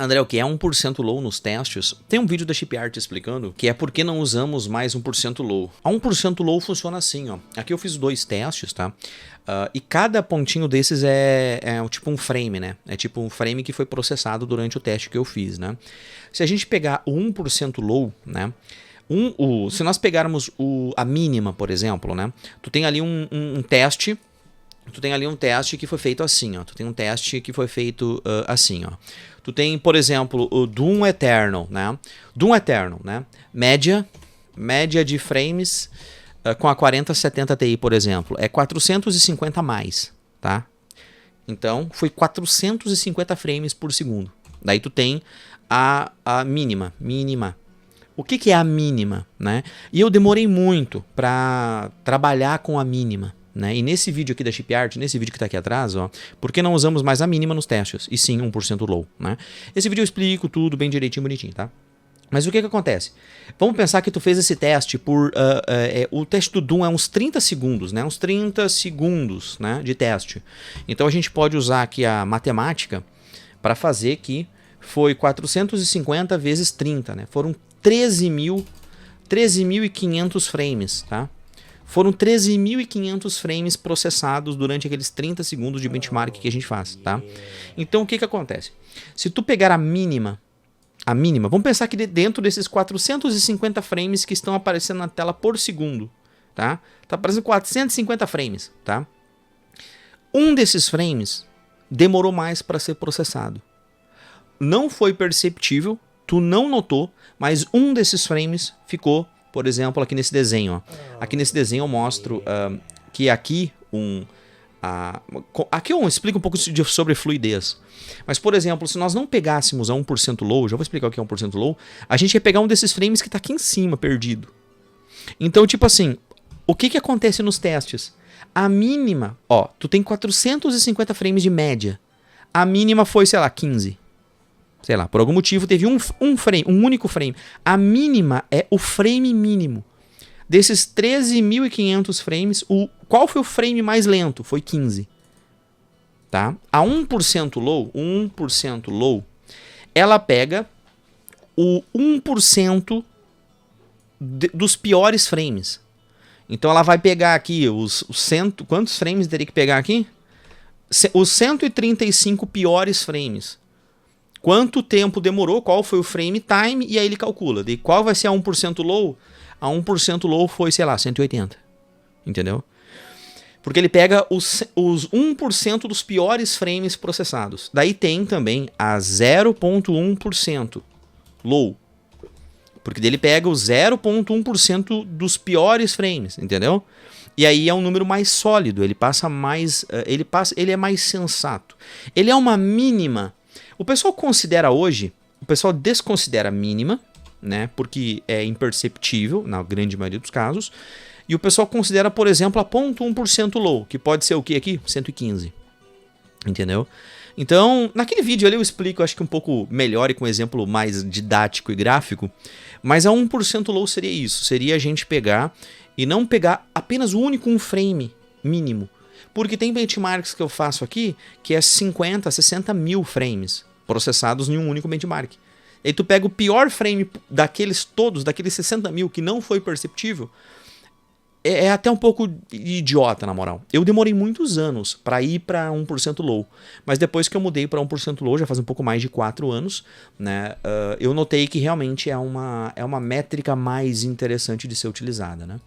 André, o que é 1% low nos testes? Tem um vídeo da Shipyard explicando que é por que não usamos mais 1% low. A 1% low funciona assim, ó. Aqui eu fiz 2 testes, tá? E cada pontinho desses é tipo um frame, né? É tipo um frame que foi processado durante o teste que eu fiz, né? Se a gente pegar o 1% low, né? Se nós pegarmos a mínima, por exemplo, né? Tu tem ali um teste. Tu tem ali um teste que foi feito assim, ó. Tu tem um teste que foi feito assim, ó. Tu tem, por exemplo, o Doom Eternal, né? Doom Eternal, né? Média de frames com a 4070 Ti, por exemplo, é 450 a mais, tá? Então, foi 450 frames por segundo. Daí tu tem a mínima. O que é a mínima, né? E eu demorei muito para trabalhar com a mínima, né? E nesse vídeo aqui da Shipyard, nesse vídeo que está aqui atrás, ó, por que não usamos mais a mínima nos testes? E sim 1% low, né? Esse vídeo eu explico tudo bem direitinho, bonitinho, tá? Mas o que acontece? Vamos pensar que tu fez esse teste por... o teste do Doom é uns 30 segundos, né? Uns 30 segundos, né, de teste. Então a gente pode usar aqui a matemática para fazer que foi 450 vezes 30, né? Foram 13.500 frames, tá? Foram 13.500 frames processados durante aqueles 30 segundos de benchmark que a gente faz, tá? Então o que acontece? Se tu pegar a mínima, vamos pensar que dentro desses 450 frames que estão aparecendo na tela por segundo, tá? Tá aparecendo 450 frames, tá? Um desses frames demorou mais para ser processado. Não foi perceptível, tu não notou, mas um desses frames ficou, por exemplo, aqui nesse desenho. Ó. Aqui nesse desenho eu mostro que aqui aqui eu explico um pouco sobre fluidez. Mas, por exemplo, se nós não pegássemos a 1% low, já vou explicar o que é 1% low, a gente ia pegar um desses frames que está aqui em cima, perdido. Então, tipo assim, o que acontece nos testes? A mínima, ó, tu tem 450 frames de média. A mínima foi, sei lá, 15. Sei lá, por algum motivo teve um único frame. A mínima é o frame mínimo. Desses 13.500 frames, qual foi o frame mais lento? Foi 15. Tá? A 1% low, ela pega o 1% dos piores frames. Então ela vai pegar aqui quantos frames teria que pegar aqui? Os 135 piores frames. Quanto tempo demorou, qual foi o frame time, e aí ele calcula. E qual vai ser a 1% low? A 1% low foi, sei lá, 180. Entendeu? Porque ele pega os 1% dos piores frames processados. Daí tem também a 0.1% low. Porque ele pega o 0.1% dos piores frames, entendeu? E aí é um número mais sólido, ele passa mais, ele é mais sensato. Ele é uma mínima. O pessoal considera hoje, o pessoal desconsidera a mínima, né, porque é imperceptível na grande maioria dos casos, e o pessoal considera, por exemplo, a 0.1% low, que pode ser o que aqui? 115, entendeu? Então, naquele vídeo ali eu explico, acho que um pouco melhor e com um exemplo mais didático e gráfico, mas a 1% low seria isso, seria a gente pegar e não pegar apenas o único frame mínimo. Porque tem benchmarks que eu faço aqui que é 50, 60 mil frames processados em um único benchmark. E aí tu pega o pior frame daqueles 60 mil que não foi perceptível, é até um pouco idiota, na moral. Eu demorei muitos anos para ir para 1% low, mas depois que eu mudei para 1% low, já faz um pouco mais de 4 anos, né, eu notei que realmente é uma métrica mais interessante de ser utilizada, né?